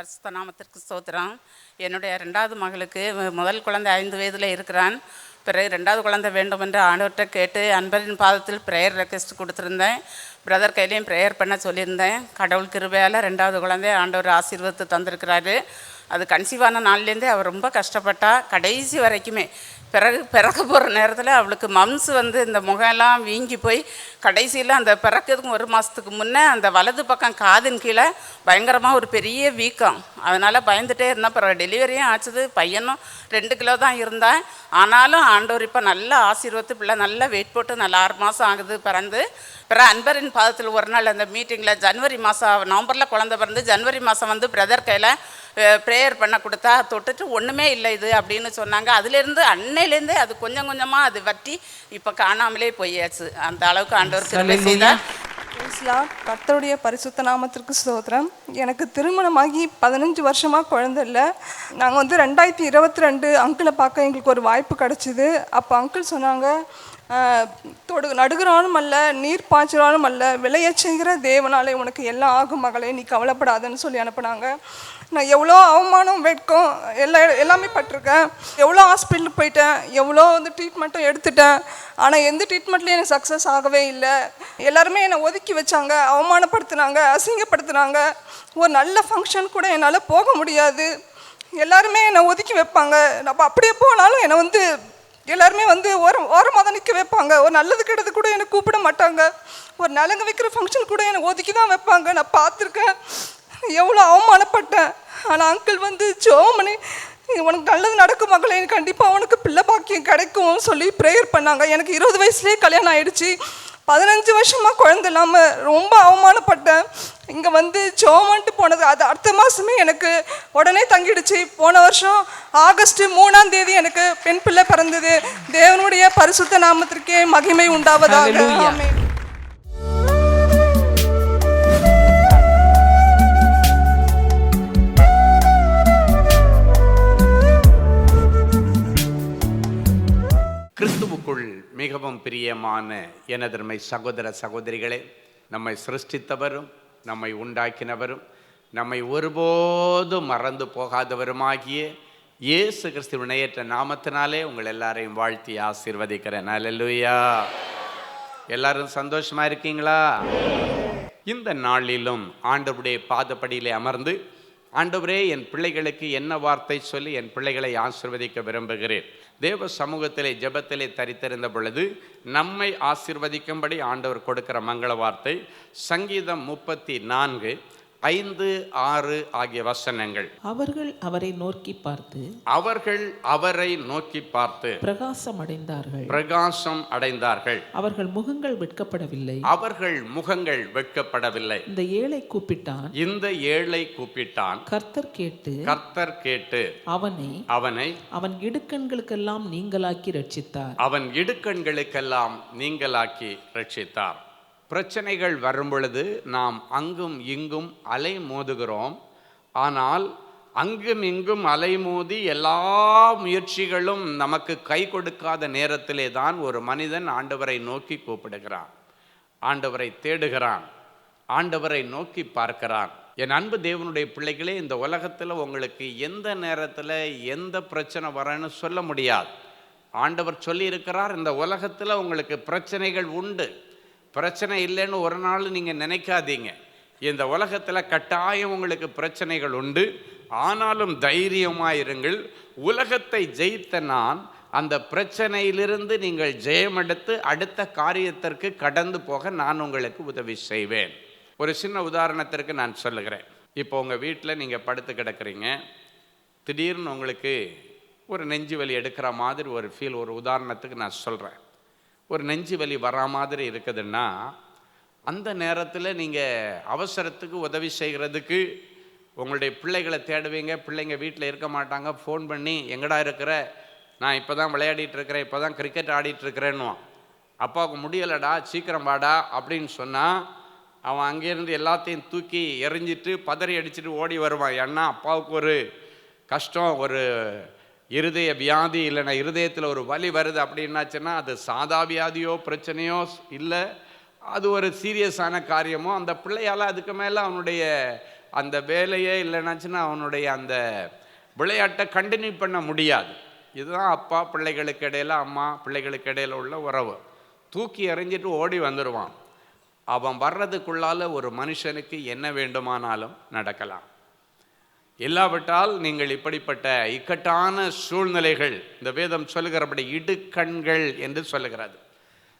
பரிசுத்த நாமத்திற்கு ஸ்தோத்திரம். என்னுடைய ரெண்டாவது மகளுக்கு முதல் குழந்தை 5 வயதில் இருக்கிறான். பிறகு ரெண்டாவது குழந்தை வேண்டும் என்று ஆண்டவர்கிட்ட கேட்டு அன்பரின் பாதத்தில் ப்ரேயர் ரெக்வெஸ்ட் கொடுத்துருந்தேன். பிரதர் கையிலையும் ப்ரேயர் பண்ண சொல்லியிருந்தேன். கடவுள் கிருபையால் ரெண்டாவது குழந்தை ஆண்டவர் ஆசீர்வாதத்தை தந்திருக்கிறாரு. அது கன்சீவான நாள்லேருந்தே அவள் ரொம்ப கஷ்டப்பட்டா. கடைசி வரைக்குமே பிறக்க போகிற நேரத்தில் அவளுக்கு மம்ஸ் இந்த முகம்லாம் வீங்கி போய் கடைசியில் அந்த பிறக்கிறதுக்கு 1 மாதத்துக்கு முன்னே அந்த வலது பக்கம் காதின் கீழே பயங்கரமாக ஒரு பெரிய வீக்கம். அதனால் பயந்துகிட்டே இருந்தேன். பிறகு டெலிவரியும் ஆச்சுது. பையனும் 2 கிலோ தான் இருந்தேன். ஆனாலும் ஆண்டவர் இப்போ நல்ல ஆசீர்வாதத்து பிள்ளை நல்லா வெயிட் போட்டு நல்லா 6 மாதம் ஆகுது பிறந்து. பிறகு அன்பரின் பாதத்தில் ஒரு நாள் அந்த மீட்டிங்கில் நவம்பரில் குழந்தை பிறந்து ஜனவரி மாதம் பிரதர் கையில் ப்ரேயர் பண்ண கொடுத்தா தொட்டுட்டு ஒன்றுமே இல்லை இது அப்படின்னு சொன்னாங்க. அதுலேருந்து அன்னையிலேருந்தே அது கொஞ்சம் கொஞ்சமாக அது வட்டி இப்போ காணாமலே போயாச்சு. அந்த அளவுக்கு ஆண்டவர் கிருபை செய்தார். கர்த்தருடைய பரிசுத்த நாமத்திற்கு ஸ்தோத்திரம். எனக்கு திருமணமாகி 15 வருஷமாக குழந்தை இல்லை. நாங்கள் 2022 அங்கிளை பார்க்க எங்களுக்கு ஒரு வாய்ப்பு கிடச்சிது. அப்போ அங்கிள் சொன்னாங்க, நடுகிறானும் அல்ல, நீர் பாய்ச்சினாலும் அல்ல, விளைய செய்கிற தேவனாலே உனக்கு எல்லாம் ஆகும் மகளே, நீ கவலைப்படாதன்னு சொல்லி அனுப்புனாங்க. நான் எவ்வளோ அவமானம் வெட்கம் எல்லாமே பட்டிருக்கேன். எவ்வளோ ஹாஸ்பிட்டலுக்கு போயிட்டேன், எவ்வளோ ட்ரீட்மெண்ட்டும் எடுத்துட்டேன். ஆனால் எந்த ட்ரீட்மெண்ட்லேயும் எனக்கு சக்ஸஸ் ஆகவே இல்லை. எல்லாருமே என்னை ஒதுக்கி வச்சாங்க, அவமானப்படுத்தினாங்க, அசிங்கப்படுத்தினாங்க. ஒரு நல்ல ஃபங்க்ஷன் கூட என்னால் போக முடியாது. எல்லாருமே என்னை ஒதுக்கி வைப்பாங்க. நம்ம அப்படியே போனாலும் என்னை எல்லாருமே ஓரமாக தான் நிற்க வைப்பாங்க. ஒரு நல்லது கெட்டது கூட என்னை கூப்பிட மாட்டாங்க. ஒரு நலங்கு வைக்கிற ஃபங்க்ஷன் கூட என்னை ஒதுக்கி தான் வைப்பாங்க. நான் பார்த்துருக்கேன், எவ்வளோ அவமானப்பட்டேன். ஆனால் அங்கிள் ஜோமனி உனக்கு நல்லது நடக்கும் மகளே, கண்டிப்பாக உனக்கு பிள்ளை பாக்கியம் கிடைக்கும் சொல்லி ப்ரேயர் பண்ணாங்க. எனக்கு 20 வயசுலேயே கல்யாணம் ஆகிடுச்சு. 15 வருஷமாக குழந்தை இல்லாமல் ரொம்ப அவமானப்பட்டேன். இங்கே ஜோமன்ட்டு போனது அது அடுத்த மாதமே எனக்கு உடனே தங்கிடுச்சு. போன வருஷம் ஆகஸ்ட் 3ஆம் தேதி எனக்கு பெண் பிள்ளை பிறந்தது. தேவனுடைய பரிசுத்த நாமத்திற்கே மகிமை உண்டாவதாக. ஆமென். கிறிஸ்துவுக்குள் மிகவும் பிரியமான எனதருமை சகோதர சகோதரிகளே, நம்மை சிருஷ்டித்தவரும் நம்மை உண்டாக்கினவரும் நம்மை ஒருபோதும் மறந்து போகாதவருமாகிய இயேசு கிறிஸ்துவின் இணையற்ற நாமத்தினாலே உங்கள் எல்லாரையும் வாழ்த்தி ஆசீர்வதிக்கிறேன். அல்லேலூயா. எல்லாரும் சந்தோஷமா இருக்கீங்களா? இந்த நாளிலும் ஆண்டவருடைய பாதப்படியிலே அமர்ந்து, ஆண்டவரே என் பிள்ளைகளுக்கு என்ன வார்த்தை சொல்லி என் பிள்ளைகளை ஆசீர்வதிக்க விரும்புகிறேன். தேவ சமூகத்திலே ஜெபத்திலே தரித்திருந்த பொழுது நம்மை ஆசீர்வதிக்கும்படி ஆண்டவர் கொடுக்கிற மங்கள வார்த்தை சங்கீதம் 34, 5, 6 ஆகிய வசனங்கள். அவர்கள் அவரை நோக்கி பார்த்து பிரகாசம் அடைந்தார்கள். அவர்கள் முகங்கள் வெட்கப்படவில்லை. இந்த ஏழை கூப்பிட்டான். கர்த்தர் கேட்டு அவனை அவன் இடுக்கண்களுக்கெல்லாம் நீங்களாக்கி ரட்சித்தார். பிரச்சனைகள் வரும் பொழுது நாம் அங்கும் இங்கும் அலை மோதுகிறோம். ஆனால் அங்கும் இங்கும் அலை மோதி எல்லா முயற்சிகளும் நமக்கு கை கொடுக்காத நேரத்திலே தான் ஒரு மனிதன் ஆண்டவரை நோக்கி கூப்பிடுகிறான், ஆண்டவரை தேடுகிறான், ஆண்டவரை நோக்கி பார்க்கிறான். என் அன்பு தேவனுடைய பிள்ளைகளே, இந்த உலகத்தில் உங்களுக்கு எந்த நேரத்தில் எந்த பிரச்சனை வரன்னு சொல்ல முடியாது. ஆண்டவர் சொல்லியிருக்கிறார், இந்த உலகத்தில் உங்களுக்கு பிரச்சனைகள் உண்டு. பிரச்சனை இல்லைன்னு ஒரு நாள் நீங்கள் நினைக்காதீங்க. இந்த உலகத்தில் கட்டாயம் உங்களுக்கு பிரச்சனைகள் உண்டு. ஆனாலும் தைரியமாயிருங்கள். உலகத்தை ஜெயித்த நான் அந்த பிரச்சனையிலிருந்து நீங்கள் ஜெயமெடுத்து அடுத்த காரியத்திற்கு கடந்து போக நான் உங்களுக்கு உதவி செய்வேன். ஒரு சின்ன உதாரணத்திற்கு நான் சொல்லுகிறேன். இப்போ உங்கள் வீட்டில் நீங்கள் படுத்து கிடக்கிறீங்க. திடீர்னு உங்களுக்கு ஒரு நெஞ்சு வலி எடுக்கிற மாதிரி ஒரு ஃபீல். ஒரு உதாரணத்துக்கு நான் சொல்கிறேன். ஒரு நெஞ்சு வலி வரா மாதிரி இருக்குதுன்னா அந்த நேரத்தில் நீங்கள் அவசரத்துக்கு உதவி செய்கிறதுக்கு உங்களுடைய பிள்ளைகளை தேடுவீங்க. பிள்ளைங்க வீட்டில் இருக்க மாட்டாங்க. ஃபோன் பண்ணி, எங்கடா இருக்கிற, நான் இப்போ தான் விளையாடிட்டு இருக்கிறேன், இப்போ தான் கிரிக்கெட் ஆடிட்டுருக்கிறேன்னுவான். அப்பாவுக்கு முடியலடா, சீக்கிரம் வாடா அப்படின்னு சொன்னால் அவன் அங்கேருந்து எல்லாத்தையும் தூக்கி எறிஞ்சிட்டு பதறி அடிச்சுட்டு ஓடி வருவான். ஏன்னா அப்பாவுக்கு ஒரு கஷ்டம், ஒரு இருதய வியாதி, இல்லைன்னா இருதயத்தில் ஒரு வலி வருது அப்படின்னாச்சுன்னா அது சாதா வியாதியோ பிரச்சனையோ இல்லை, அது ஒரு சீரியஸான காரியமோ. அந்த பிள்ளையால் அதுக்கு மேலே அவனுடைய அந்த வேலையே இல்லைனாச்சுன்னா அவனுடைய அந்த விளையாட்டை கண்டினியூ பண்ண முடியாது. இதுதான் அப்பா பிள்ளைகளுக்கு இடையில, அம்மா பிள்ளைகளுக்கு இடையில உள்ள உறவு. தூக்கி எறிஞ்சிட்டு ஓடி வந்துடுவான். அவன் வர்றதுக்குள்ளால ஒரு மனுஷனுக்கு என்ன வேண்டுமானாலும் நடக்கலாம். இல்லாவிட்டால் நீங்கள் இப்படிப்பட்ட இக்கட்டான சூழ்நிலைகள், இந்த வேதம் சொல்லுகிறபடி இடுக்கண்கள் என்று சொல்லுகிறது.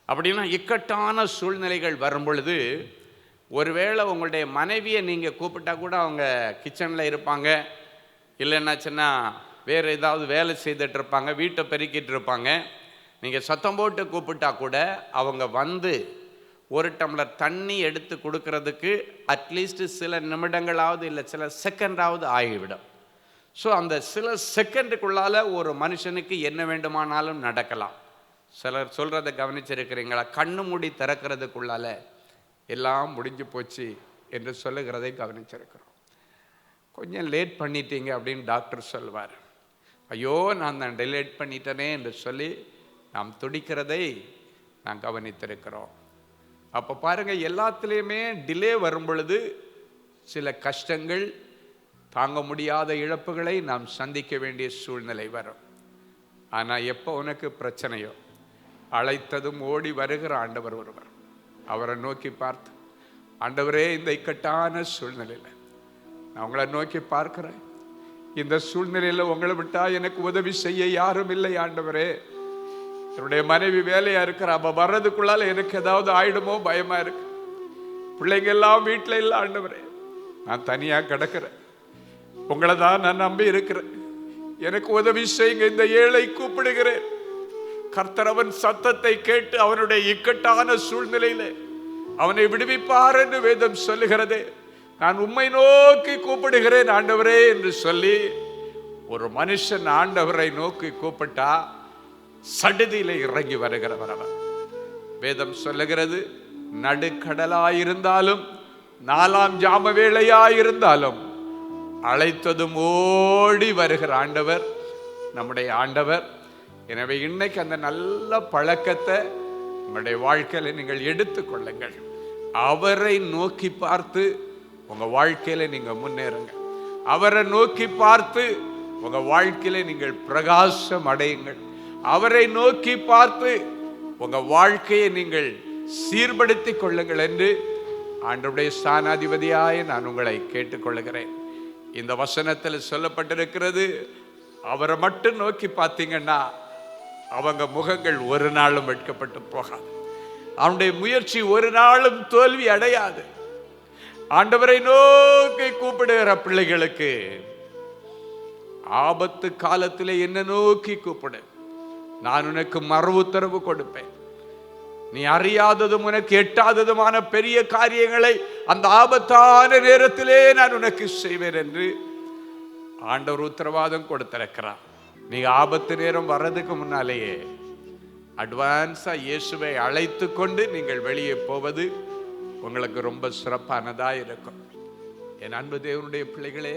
அப்படின்னா இக்கட்டான சூழ்நிலைகள் வரும் பொழுது, ஒருவேளை உங்களுடைய மனைவியை நீங்கள் கூப்பிட்டா கூட அவங்க கிச்சனில் இருப்பாங்க, இல்லைன்னாச்சுன்னா வேறு ஏதாவது வேலை செய்துட்டு இருப்பாங்க, வீட்டை பெருக்கிட்டு இருப்பாங்க. நீங்கள் சத்தம் போட்டு கூப்பிட்டா கூட அவங்க வந்து ஒரு டம்ளர் தண்ணி எடுத்து கொடுக்கறதுக்கு அட்லீஸ்ட் சில நிமிடங்களாவது இல்லை சில செகண்டாவது ஆகிவிடும். ஸோ அந்த சில செகண்டுக்குள்ளால் ஒரு மனுஷனுக்கு என்ன வேண்டுமானாலும் நடக்கலாம். சிலர் சொல்கிறத கவனிச்சிருக்கிறீங்களா? கண்ணு மூடி திறக்கிறதுக்குள்ளால எல்லாம் முடிஞ்சு போச்சு என்று சொல்லுகிறதை கவனிச்சிருக்கிறோம். கொஞ்சம் லேட் பண்ணிட்டீங்க அப்படின்னு டாக்டர் சொல்வார். ஐயோ நான் தான் டிலேட் பண்ணிட்டேனே என்று சொல்லி நாம் துடிக்கிறதை நான் கவனித்திருக்கிறோம். அப்போ பாருங்கள், எல்லாத்துலேயுமே டிலே வரும் பொழுது சில கஷ்டங்கள், தாங்க முடியாத இழப்புகளை நாம் சந்திக்க வேண்டிய சூழ்நிலை வரும். ஆனால் எப்போ உனக்கு பிரச்சனையோ, அழைத்ததும் ஓடி வருகிற ஆண்டவர் ஒருவர். அவரை நோக்கி பார்த்து, ஆண்டவரே இந்த இக்கட்டான சூழ்நிலையில் நான் உங்களை நோக்கி பார்க்கிறேன், இந்த சூழ்நிலையில் உங்களை விட்டா எனக்கு உதவி செய்ய யாரும் இல்லை ஆண்டவரே. என்னுடைய மனைவி வேலையா இருக்கிற, அவ வர்றதுக்குள்ளால எனக்கு ஏதாவது ஆயிடுமோ பயமா இருக்கு. பிள்ளைங்க எல்லாம் வீட்டில் இல்லை ஆண்டவரே, நான் தனியா கிடக்கிறேன், உங்களை தான் நான் நம்பி இருக்கிறேன், எனக்கு உதவி செய்யுங்க, இந்த ஏழை கூப்பிடுகிறேன். கர்த்தர் அவன் சத்தத்தை கேட்டு அவனுடைய இக்கட்டான சூழ்நிலையில அவனை விடுவிப்பார் என்று வேதம் சொல்லுகிறது. நான் உம்மை நோக்கி கூப்பிடுகிறேன் ஆண்டவரே என்று சொல்லி ஒரு மனுஷன் ஆண்டவரை நோக்கி கூப்பிட்டா சடுதியில இறங்கி வருகிறவர் அவர். வேதம் சொல்லுகிறது, நடுக்கடலாயிருந்தாலும் 4ஆம் ஜாம வேளையாயிருந்தாலும் அழைத்ததும் ஓடி வருகிற ஆண்டவர் நம்முடைய ஆண்டவர். எனவே இன்னைக்கு அந்த நல்ல பழக்கத்தை உங்களுடைய வாழ்க்கையில நீங்கள் எடுத்துக்கொள்ளுங்கள். அவரை நோக்கி பார்த்து உங்க வாழ்க்கையில நீங்க முன்னேறுங்க. அவரை நோக்கி பார்த்து உங்க வாழ்க்கையில நீங்கள் பிரகாசம் அடையுங்கள். அவரை நோக்கி பார்த்து உங்க வாழ்க்கையை நீங்கள் சீர்படுத்திக் கொள்ளுங்கள் என்று ஆண்டவருடைய ஸ்தானாதிபதியாய் நான் உங்களை கேட்டுக்கொள்கிறேன். இந்த வசனத்தில் சொல்லப்பட்டிருக்கிறது, அவரை மட்டும் நோக்கி பார்த்தீங்கன்னா அவங்க முகங்கள் ஒரு நாளும் வெட்கப்பட்டு போகாது, அவனுடைய முயற்சி ஒரு நாளும் தோல்வி அடையாது. ஆண்டவரை நோக்கி கூப்பிடுகிற பிள்ளைகளுக்கு ஆபத்து காலத்திலே என்ன நோக்கி கூப்பிடு, நான் உனக்கு மறு உத்தரவு கொடுப்பேன். நீ அறியாததும் உனக்கு எட்டாததுமான பெரிய காரியங்களை அந்த ஆபத்தான நேரத்திலே நான் உனக்கு செய்வேன் என்று ஆண்டவர் உத்தரவாதம் கொடுத்திருக்கிறார். நீங்க ஆபத்து நேரம் வர்றதுக்கு முன்னாலேயே அட்வான்ஸா இயேசுவை அழைத்து கொண்டு நீங்கள் வெளியே போவது உங்களுக்கு ரொம்ப சிறப்பானதா இருக்கும். என் அன்பு தேவனுடைய பிள்ளைகளே,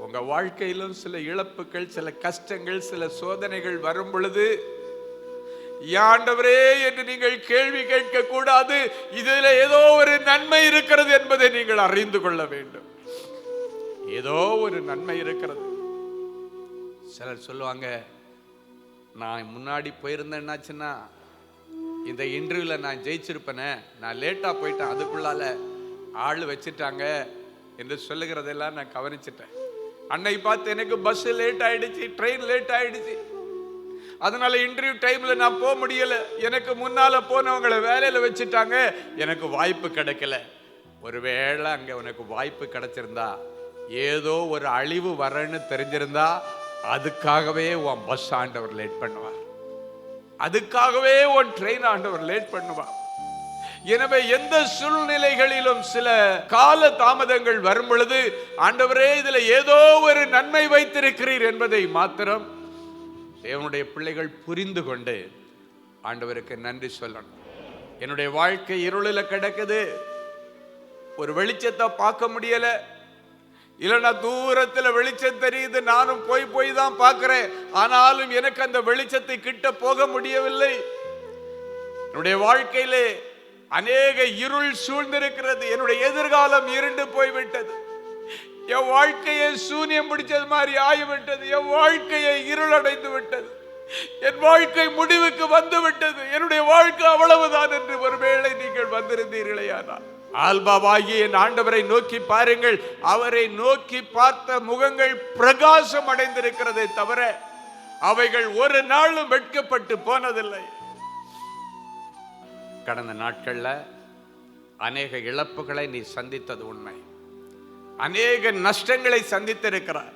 உங்க வாழ்க்கையிலும் சில இழப்புகள், சில கஷ்டங்கள், சில சோதனைகள் வரும் பொழுது ஆண்டவரே என்று நீங்கள் கேள்வி கேட்க கூடாது. இதில் ஏதோ ஒரு நன்மை இருக்கிறது என்பதை நீங்கள் அறிந்து கொள்ள வேண்டும். ஏதோ ஒரு நன்மை இருக்கிறது. சிலர் சொல்லுவாங்க, நான் முன்னாடி போயிருந்தேன்னாச்சுன்னா இந்த இன்டர்வியூல நான் ஜெயிச்சிருப்பேனே, நான் லேட்டா போயிட்டேன், அதுக்குள்ளால ஆள் வச்சுட்டாங்க என்று சொல்லுகிறதெல்லாம் நான் கவனிச்சிட்டேன். அன்னைக்கு பார்த்து எனக்கு பஸ் லேட் ஆயிடுச்சு, ட்ரெயின் லேட் ஆயிடுச்சு, அதனால இன்டர்வியூ டைம்ல நான் போக முடியல, எனக்கு முன்னால போனவங்களை வேலையில வச்சுட்டாங்க, எனக்கு வாய்ப்பு கிடைக்கல. ஒருவேளை அங்க உனக்கு வாய்ப்பு கிடைச்சிருந்தா, ஏதோ ஒரு அழிவு வரன்னு தெரிஞ்சிருந்தா, அதுக்காகவே உன் பஸ் ஆண்டவர் லேட் பண்ணுவார், அதுக்காகவே உன் ட்ரெயின் ஆண்டவர் லேட் பண்ணுவார். எனவே எந்த சூழ்நிலைகளிலும் சில கால தாமதங்கள் வரும் பொழுது ஆண்டவரே இதுல ஏதோ ஒரு நன்மை வைத்திருக்கிறீர் என்பதை மாத்திரம் தேவனுடைய பிள்ளைகள் புரிந்து கொண்டு ஆண்டவருக்கு நன்றி சொல்லணும். என்னுடைய வாழ்க்கை இருளில் கிடக்குது, ஒரு வெளிச்சத்தை பார்க்க முடியல, இல்லைன்னா தூரத்தில் வெளிச்சம் தெரியுது, நானும் போய் தான் பார்க்கிறேன், ஆனாலும் எனக்கு அந்த வெளிச்சத்தை கிட்ட போக முடியவில்லை. என்னுடைய வாழ்க்கையிலே அநேக இருள் சூழ்ந்திருக்கிறது, என்னுடைய எதிர்காலம் இருண்டு போய்விட்டது, என் வாழ்க்கையை சூனியம் பிடிச்சது மாதிரி ஆகிவிட்டது. என் வாழ்க்கையை இருளடைந்து விட்டது. என் வாழ்க்கை முடிவுக்கு வந்து விட்டது. என்னுடைய வாழ்க்கை அவ்வளவுதான் என்று ஒருவேளை நீங்கள் வந்திருந்தீர்களேயானால், ஆல்பாவாகிய என் ஆண்டவரை நோக்கி பாருங்கள். அவரை நோக்கி பார்த்த முகங்கள் பிரகாசம் அடைந்திருக்கிறதை தவிர அவைகள் ஒரு நாளும் வெட்கப்பட்டு போனதில்லை. கடந்த நாட்கள்ல அநேக இழப்புகளை நீ சந்தித்தது உண்மை. அநேக நஷ்டங்களை சந்தித்திருக்கிறார்.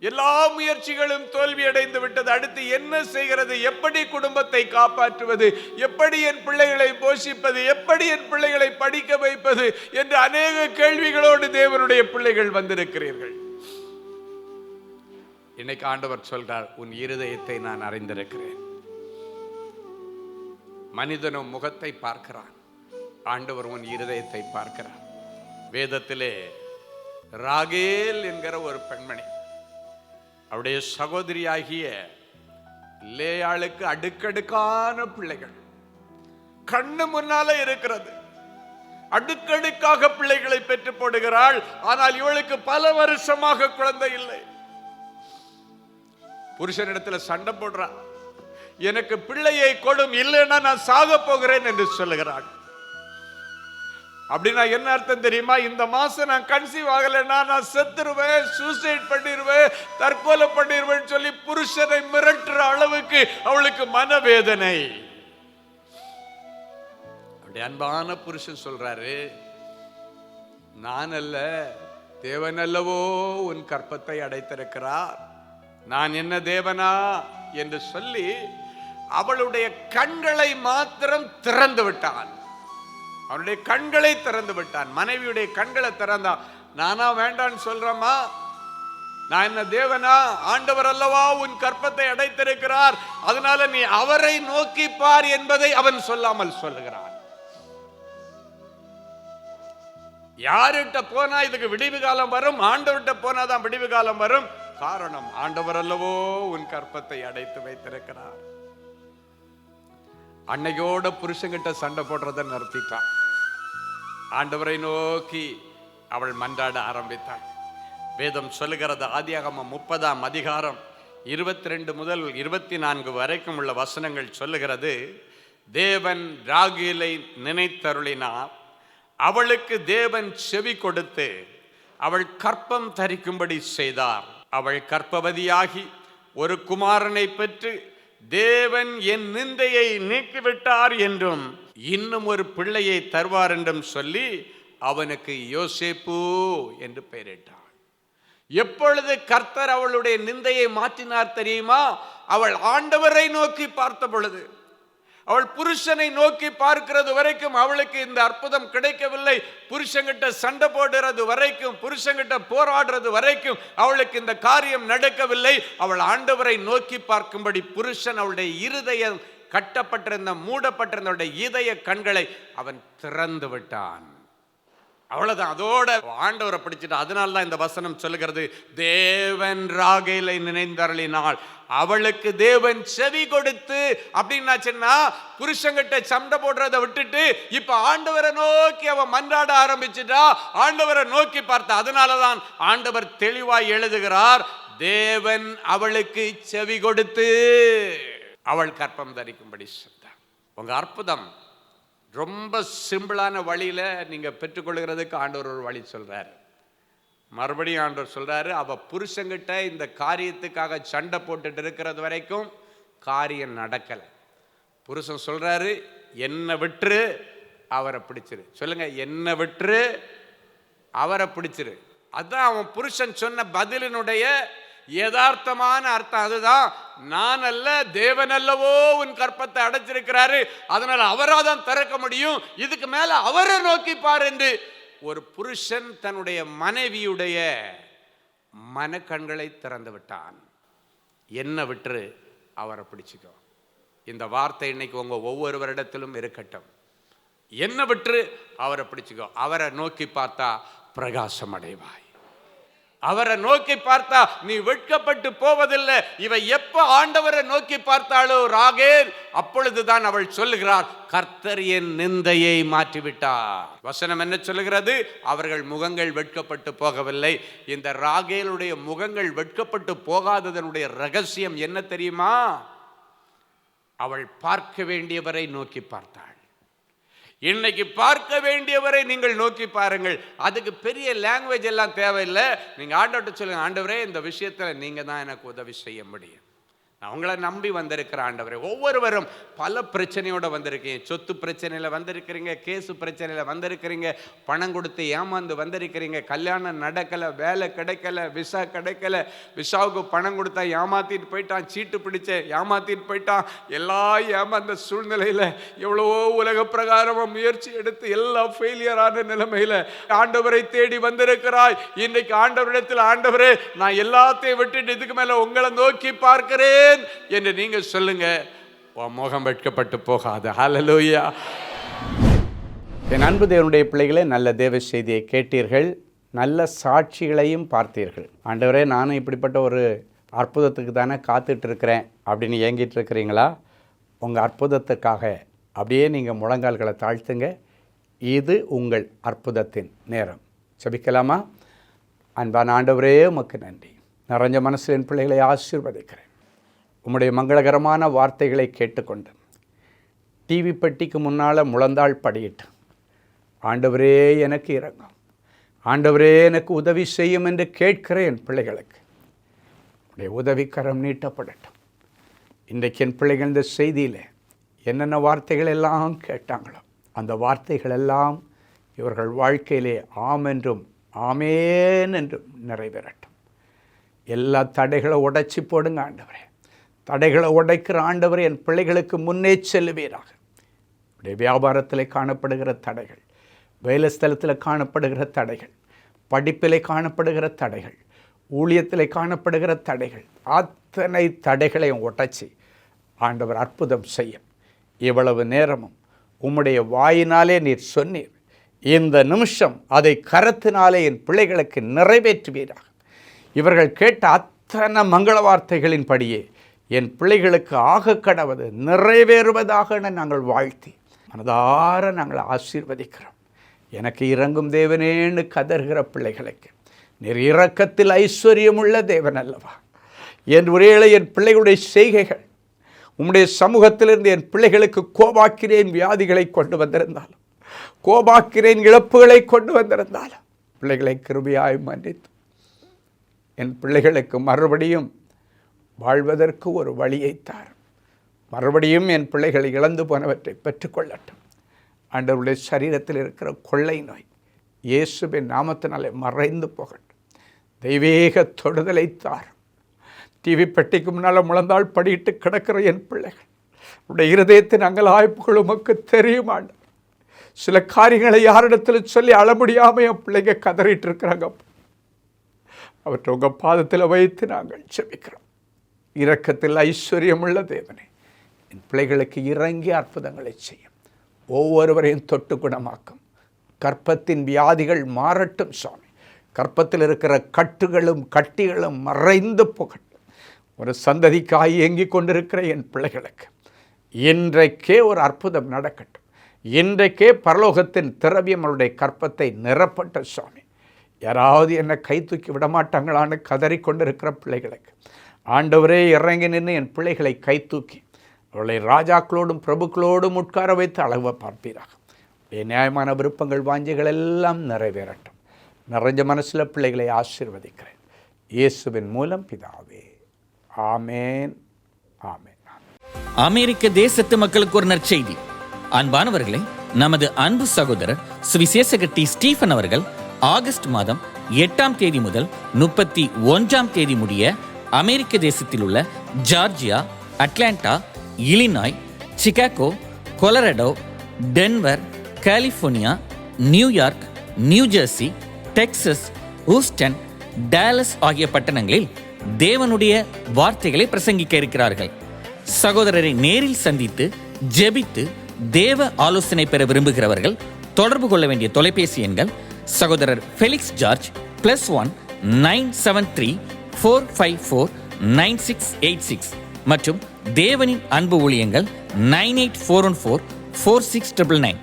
எல்லா முயற்சிகளும் தோல்வி அடைந்து விட்டது. அடுத்து என்ன செய்கிறது? எப்படி குடும்பத்தை காப்பாற்றுவது? எப்படி என் பிள்ளைகளை போஷிப்பது? எப்படி என் பிள்ளைகளை படிக்க வைப்பது என்று அநேக கேள்விகளோடு தேவனுடைய பிள்ளைகள் வந்திருக்கிறீர்கள். இன்னைக்கு ஆண்டவர் சொல்றார், உன் இருதயத்தை நான் அறிந்திருக்கிறேன். மனிதனும் முகத்தை பார்க்கிறான், ஆண்டவர் உன் இருதயத்தை பார்க்கிறார். வேதத்திலே ராகேல் என்கிற ஒரு பெண்மணி, அவருடைய சகோதரியாகிய லேயாளுக்கு அடுக்கடுக்கான பிள்ளைகள் கண்ணு முன்னால இருக்கிறது. அடுக்கடுக்காக பிள்ளைகளை பெற்று போடுகிறாள். ஆனால் இவளுக்கு பல வருஷமாக குழந்தை இல்லை. புருஷனிடத்துல சண்டை போடுறான், எனக்கு பிள்ளையை கொடும், இல்லைன்னா நான் சாக போகிறேன் என்று சொல்லுகிறாள். அப்படின்னா என்ன அர்த்தம் தெரியுமா? இந்த மாசம் நான் கன்சீவ் ஆகலைன்னா நான் செத்துருவேன், சூசைட் பண்ணிடுவேன், தற்கொலை பண்ணிடுவேன் சொல்லி புருஷனை மிரட்டுற அளவுக்கு அவளுக்கு மனவேதனை. அப்படி அன்பான புருஷன் சொல்றாரு, நான் அல்ல, தேவன் அல்லவோ உன் கற்பத்தை அடைத்திருக்கிறார், நான் என்ன தேவனா என்று சொல்லி அவளுடைய கண்களை மாத்திரம் திறந்து விட்டான். அவனுடைய கண்களை திறந்து விட்டான். மனைவியுடைய கண்களை திறந்தான். நானா வேண்டான்னு சொல்றேம்மா? நான் என்ன தேவனா? ஆண்டவர் அல்லவா உன் கற்பத்தை அடைத்திருக்கிறார், அதனால நீ அவரை நோக்கி பார் என்பதை அவன் சொல்லாமல் சொல்லுகிறான். யார்கிட்ட போனா இதுக்கு விடிவு காலம் வரும்? ஆண்டவர்கிட்ட போனாதான் விடிவு காலம் வரும். காரணம், ஆண்டவர் அல்லவோ உன் கற்பத்தை அடைத்து வைத்திருக்கிறார். அன்னையோட புருஷங்கிட்ட சண்டை போடுறத நிறுத்திட்டான். ஆண்டவரை நோக்கி அவள் மன்றாட ஆரம்பித்தாள். வேதம் சொல்லுகிறது, ஆதியாகமம் 30ஆம் அதிகாரம் 22 முதல் 24 வரைக்கும் உள்ள வசனங்கள் சொல்லுகிறது, தேவன் ராகேலை நினைத்தருளினார். அவளுக்கு தேவன் செவி கொடுத்து அவள் கற்பம் தரிக்கும்படி செய்தார். அவள் கர்ப்பவதியாகி ஒரு குமாரனை பெற்று தேவன் என் நிந்தையை நீக்கிவிட்டார் என்றும் இன்னும் ஒரு பிள்ளையை தருவார் என்றும் சொல்லி அவனுக்கு யோசேப்பு என்று பெயரிட்டாள். எப்பொழுது கர்த்தர் அவளுடைய நிந்தையை மாற்றினார் தெரியுமா? அவள் ஆண்டவரை நோக்கி பார்த்த பொழுது. அவள் புருஷனை நோக்கி பார்க்கிறது வரைக்கும் அவளுக்கு இந்த அற்புதம் கிடைக்கவில்லை. புருஷங்கிட்ட சண்டை போடுறது வரைக்கும், புருஷங்கிட்ட போராடுறது வரைக்கும் அவளுக்கு இந்த காரியம் நடக்கவில்லை. அவள் ஆண்டவரை நோக்கி பார்க்கும்படி புருஷன் அவளுடைய இருதயம் கட்டப்பட்டிருந்த, மூடப்பட்டிருந்த இதய கண்களை அவன் திறந்து விட்டான். அவ்வளவுதான், அதோட ஆண்டவரை பிடிச்சிட்டு. அதனால்தான் இந்த வசனம் சொல்லுகிறது, தேவன் ராகேலை நினைந்தருளினாள், அவளுக்கு தேவன் செவி கொடுத்து. அப்படின்னாச்சுன்னா புருஷங்கிட்ட சண்டை போடுறதை விட்டுட்டு இப்ப ஆண்டவரை நோக்கி அவன் மன்றாட ஆரம்பிச்சுட்டா, ஆண்டவரை நோக்கி பார்த்தா. அதனாலதான் ஆண்டவர் தெளிவாய் எழுதுகிறார், தேவன் அவளுக்கு செவி கொடுத்து அவள் கற்பம் தரிக்கும்படி சொன்னார். உங்க அற்புதம் ரொம்ப சிம்பிளான வழியில நீங்க பெற்றுக்கொள்கிறதுக்கு ஆண்டவர் ஒரு வழி சொல்றாரு. மறுபடியும் ஆண்டவர் சொல்றாரு, அவ புருஷங்கிட்ட இந்த காரியத்துக்காக சண்டை போட்டுட்டு இருக்கிறது வரைக்கும் காரியம் நடக்கலை. புருஷன் சொல்றாரு, என்னை விட்டுரு, அவரை பிடிச்சிரு. சொல்லுங்க, என்னை விட்டுரு, அவரை பிடிச்சிரு. அதான் அவன் புருஷன் சொன்ன பதிலினுடைய யதார்த்தமான அர்த்தம். அதுதான், நான் அல்ல, தேவன் அல்லவோ உன் கற்பத்தை அடைச்சிருக்கிறாரு, அதனால அவராதான் திறக்க முடியும், இதுக்கு மேல அவரை நோக்கி பார் என்று ஒரு புருஷன் தன்னுடைய மனைவியுடைய மனக்கண்களை திறந்து விட்டான். என்ன விட்டுரு, அவரை பிடிச்சிக்கோ. இந்த வார்த்தை இன்னைக்கு உங்க ஒவ்வொருவரிடத்திலும் இருக்கட்டும். என்ன விட்டுரு, அவரை பிடிச்சிக்கோ. அவரை நோக்கி பார்த்தா பிரகாசம் அடைவாய். அவரை நோக்கி பார்த்தா நீ வெட்கப்பட்டு போவதில்லை. இவ எப்ப ஆண்டவரை நோக்கி பார்த்தாளோ ராகேல், அப்பொழுதுதான் அவள் சொல்லுகிறார், கர்த்தர் என் நிந்தையை மாற்றிவிட்டார். வசனம் என்ன சொல்லுகிறது? அவர்கள் முகங்கள் வெட்கப்பட்டு போகவில்லை. இந்த ராகேலுடைய முகங்கள் வெட்கப்பட்டு போகாததனுடைய ரகசியம் என்ன தெரியுமா? அவள் பார்க்க வேண்டியவரை நோக்கி பார்த்தாள். இன்னைக்கு பார்க்க வேண்டியவரை நீங்கள் நோக்கி பாருங்கள். அதுக்கு பெரிய லாங்குவேஜ் எல்லாம் தேவையில்லை. நீங்க ஆண்டவர்கிட்ட சொல்லுங்க, ஆண்டவரே இந்த விஷயத்துல நீங்க தான் எனக்கு உதவி செய்ய முடியும். நான் உங்களை நம்பி வந்திருக்கிற ஆண்டவரே. ஒவ்வொருவரும் பல பிரச்சனையோட வந்திருக்கீங்க. சொத்து பிரச்சனையில வந்திருக்கிறீங்க, கேசு பிரச்சனையில வந்திருக்கிறீங்க, பணம் கொடுத்து ஏமாந்து வந்திருக்கிறீங்க, கல்யாணம் நடக்கல, வேலை கிடைக்கல, விசா கிடைக்கல, விசாவுக்கு பணம் கொடுத்தா ஏமாத்திட்டு போயிட்டான், சீட்டு பிடிச்ச ஏமாத்திட்டு போயிட்டான், எல்லாம் ஏமாந்த சூழ்நிலையில எவ்வளவோ உலக பிரகாரமா முயற்சி எடுத்து எல்லாம் ஃபெயிலியரான நிலைமையில ஆண்டவரை தேடி வந்திருக்கிறாய். இன்னைக்கு ஆண்டவரிடத்தில், ஆண்டவரே நான் எல்லாத்தையும் விட்டுட்டு இதுக்கு மேல உங்களை நோக்கி பார்க்கிறேன் என்று நீங்க சொல்லுங்க. முகம் வெட்கப்பட்டு போகாது. ஹல்லேலூயா. என் அன்பு தேவனுடைய பிள்ளைகளே, நல்ல தேவ செய்தியை கேட்டீர்கள், நல்ல சாட்சிகளையும் பார்த்தீர்கள். ஆண்டவரே நானும் இப்படிப்பட்ட ஒரு அற்புதத்துக்கு தானே காத்துட்டு இருக்கிறேன் அப்படின்னு ஏங்கிட்டு இருக்கிறீங்களா? உங்கள் அற்புதத்துக்காக அப்படியே நீங்கள் முழங்கால்களை தாழ்த்துங்க. இது உங்கள் அற்புதத்தின் நேரம். ஜெபிக்கலாமா? அன்பான ஆண்டவரே உமக்கு நன்றி. நிறைஞ்ச மனசில் என் பிள்ளைகளை ஆசீர்வதிக்கிறேன். உம்முடைய மங்களகரமான வார்த்தைகளை கேட்டுக்கொண்டு டிவி பெட்டிக்கு முன்னால் முழந்தாள் படியிட்டு, ஆண்டவரே எனக்கு இறங்கும், ஆண்டவரே எனக்கு உதவி செய்யும் என்று கேட்கிற என் பிள்ளைகளுக்கு உடைய உதவிக்கரம் நீட்டப்படட்டும். இன்றைக்கு என் பிள்ளைகள் இந்த செய்தியில் என்னென்ன வார்த்தைகள் எல்லாம் கேட்டாங்களோ அந்த வார்த்தைகள் எல்லாம் இவர்கள் வாழ்க்கையிலே ஆம் என்றும் ஆமேன் என்றும் நிறைவேறட்டும். எல்லா தடைகளை உடைச்சி போடுங்க ஆண்டவரே. தடைகளை உடைக்கிற ஆண்டவரே, என் பிள்ளைகளுக்கு முன்னே செல்லுவீராக. உடைய வியாபாரத்தில் காணப்படுகிற தடைகள், வேலை ஸ்தலத்தில் காணப்படுகிற தடைகள், படிப்பில் காணப்படுகிற தடைகள், ஊழியத்தில் காணப்படுகிற தடைகள், அத்தனை தடைகளையும் உடைச்சி ஆண்டவர் அற்புதம் செய்யும். இவ்வளவு நேரமும் உம்முடைய வாயினாலே நீர் சொன்னீர். இந்த நிமிஷம் அதை கரத்தினாலே என் பிள்ளைகளுக்கு நிறைவேற்றுவீராக. இவர்கள் கேட்ட அத்தனை மங்கள வார்த்தைகளின்படியே என் பிள்ளைகளுக்கு ஆக கடவது நிறைவேறுவதாக நாங்கள் வாழ்த்தி மனதார நாங்கள் ஆசீர்வதிக்கிறோம். எனக்கு இறங்கும் தேவனேன்னு கதறுகிற பிள்ளைகளுக்கு நீர் இரக்கத்தில் ஐஸ்வர்யமுள்ள தேவன் அல்லவா? என் ஒரேளை என் பிள்ளைகளுடைய செய்கைகள் உம்முடைய சமூகத்திலிருந்து என் பிள்ளைகளுக்கு கோபாக்கிறேன் வியாதிகளை கொண்டு வந்திருந்தாலும், கோபாக்கிறேன் இழப்புகளை கொண்டு வந்திருந்தாலும், பிள்ளைகளை கிருபையாய் மன்னித்து என் பிள்ளைகளுக்கு மறுபடியும் வாழ்வதற்கு ஒரு வழியை தாரும். மறுபடியும் என் பிள்ளைகளை இழந்து போனவற்றை பெற்றுக்கொள்ளட்டும். ஆண்டவருடைய சரீரத்தில் இருக்கிற கொள்ளை நோய் இயேசுவின் நாமத்தினாலே மறைந்து போகட்டும். தெய்வீக தொடுதலை தாரும். டிவி பெட்டிக்கு முன்னால் முழந்தாள் படியிட்டு கிடக்கிற என் பிள்ளைகள் உடைய இருதயத்தின் அங்கலாய்ப்புகள் உமக்கு தெரியும் ஆண்டவர். சில காரியங்களை யாரிடத்தில் சொல்லி அழ முடியாமல் என் பிள்ளைங்க கதறிட்டு இருக்கிறாங்க. அவற்றை உங்கள் பாதத்தில் வைத்து நாங்கள் ஜெபிக்கிறோம். இரக்கத்தில் ஐஸ்வர்யமுள்ள தேவனே, என் பிள்ளைகளுக்கு இறங்கி அற்புதங்களை செய்யும். ஒவ்வொருவரையும் தொட்டு குணமாக்கும். கற்பத்தின் வியாதிகள் மாறட்டும் சுவாமி. கற்பத்தில் இருக்கிற கட்டுகளும் கட்டிகளும் மறைந்து போகட்டும். ஒரு சந்ததிக்காய் ஏங்கிக் கொண்டிருக்கிற என் பிள்ளைகளுக்கு இன்றைக்கே ஒரு அற்புதம் நடக்கட்டும். இன்றைக்கே பரலோகத்தின் திரவியம் அவருடைய கற்பத்தை நிரப்பட்ட சுவாமி. யாராவது என்னை கை தூக்கி விடமாட்டாங்களான்னு கதறிக்கொண்டிருக்கிற பிள்ளைகளுக்கு ஆண்டவரே இறங்கி நின்று என் பிள்ளைகளை கை தூக்கி அவர்களை ராஜாக்களோடும் பிரபுக்களோடும் உட்கார வைத்து அழக பார்ப்பீராக. நியாயமான விருப்பங்கள் வாஞ்சிகள் எல்லாம் நிறைவேறட்டும். நிறைஞ்ச மனசில் பிள்ளைகளை ஆசீர்வதிக்கிறேன் இயேசுவின் மூலம் பிதாவே. ஆமேன், ஆமேன். அமெரிக்க தேசத்து மக்களுக்கு ஒரு நற்செய்தி. அன்பானவர்களே, நமது அன்பு சகோதரர் சுவிசேஷகர் டி. ஸ்டீஃபன் அவர்கள் ஆகஸ்ட் மாதம் 8ஆம் தேதி முதல் 31ஆம் தேதி முடிய அமெரிக்க தேசத்தில் உள்ள Georgia, Atlanta, Illinois, Chicago, Colorado, Denver, California, New York, New Jersey, Texas, Houston, Dallas ஆகிய பட்டணங்களில் தேவனுடைய வார்த்தைகளை பிரசங்கிக்க இருக்கிறார்கள். சகோதரரை நேரில் சந்தித்து ஜெபித்து தேவ ஆலோசனை பெற விரும்புகிறவர்கள் தொடர்பு கொள்ள வேண்டிய தொலைபேசி எண்கள்: சகோதரர் ஃபெலிக்ஸ் ஜார்ஜ் +1 973-454-9686 மற்றும் தேவனின் அன்பு ஊழியங்கள் 98-414-46999.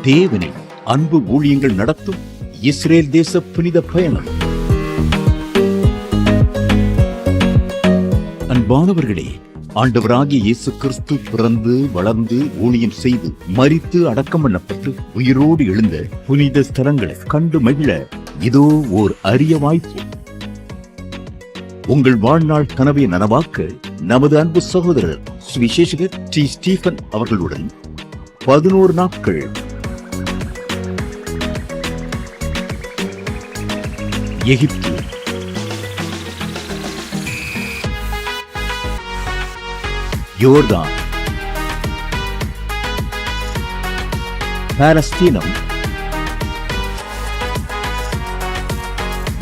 தேவனின் அன்பு ஊழியங்கள் நடத்தும் இஸ்ரேல் தேச புனித பயணம். அன்பானவர்களே, ஆண்டவராகிய இயேசு கிறிஸ்து பிறந்து வளர்ந்து ஊழியம் செய்து மரித்து அடக்கம் பண்ணப்பட்டு உயிரோடு எழுந்த புனித ஸ்தலங்களை கண்டு மகிழ இதோ ஓர் அரிய வாய்ப்பு. உங்கள் வாழ்நாள் கனவை நனவாக்க நமது அன்பு சகோதரர் சுவிசேஷகர் டி. ஸ்டீபன் அவர்களுடன் 11 நாட்கள் எகிப்து, யோர்தான், பாலஸ்தீனம்,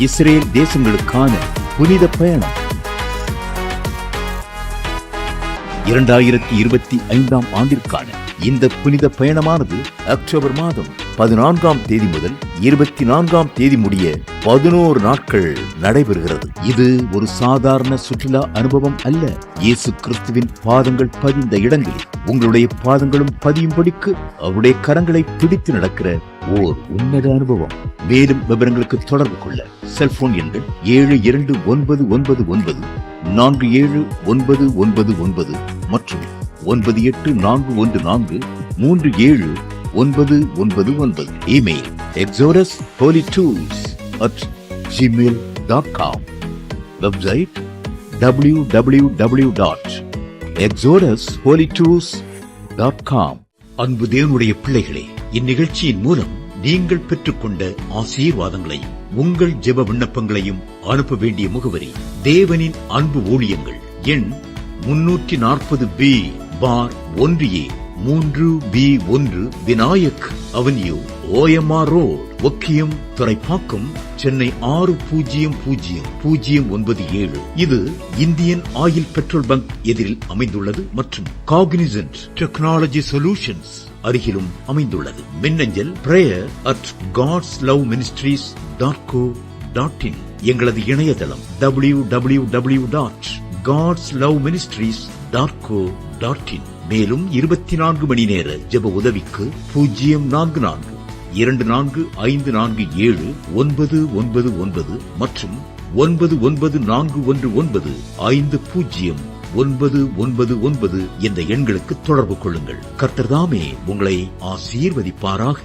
இஸ்ரேல் தேசங்களுக்கான புனித பயணம் 2025 ஆண்டிற்கான இந்த புனித பயணமானது அக்டோபர் மாதம் 14ஆம் தேதி முதல் 24ஆம் தேதி முடிய 11 நாட்கள் நடைபெறுகிறது. இது ஒரு சாதாரண சுற்றுலா அனுபவம் அல்ல. இயேசு கிறிஸ்துவின் பாதங்கள் பதிந்த இடங்களில் உங்களுடைய பாதங்களும் பதியும்படிக்கு அவருடைய கரங்களை பிடித்து நடக்கிற ஓர் உன்னத அனுபவம். மேலும் விவரங்களுக்கு தொடர்பு கொள்ள செல்போன் எண்கள் 7299-4799 மற்றும் 9841437999. Email exodusholytours@gmail.com. Website www.exodusholytours.com. அன்பு தேவனுடைய பிள்ளைகளே, இந்நிகழ்ச்சியின் மூலம் நீங்கள் பெற்றுக்கொண்ட ஆசீர்வாதங்களையும் உங்கள் ஜெப விண்ணப்பங்களையும் அனுப்ப வேண்டிய முகவரி தேவனின் அன்பு ஊழியங்கள், எண் 340B பார் 1A 3B1 Vinayak avenue, OMR road, Okkiyam, Thoraipakkam, Chennai 600097. இது இந்தியன் ஆயில் பெட்ரோல் பங்க் எதிரில் அமைந்துள்ளது மற்றும் காக்னிசன்ட் டெக்னாலஜி சொல்யூஷன்ஸ் அருகிலும் அமைந்துள்ளது. மின்னஞ்சல் prayer@godsloveministries.co.in. எங்களது இணையதளம் www.godsloveministries.co.in. மேலும் 24 மணி நேர ஜெப உதவிக்கு 04454547999 மற்றும் 9941950999 என்ற எண்களுக்கு தொடர்பு கொள்ளுங்கள். கர்த்தர் தாமே உங்களை ஆசீர்வதிப்பாராக.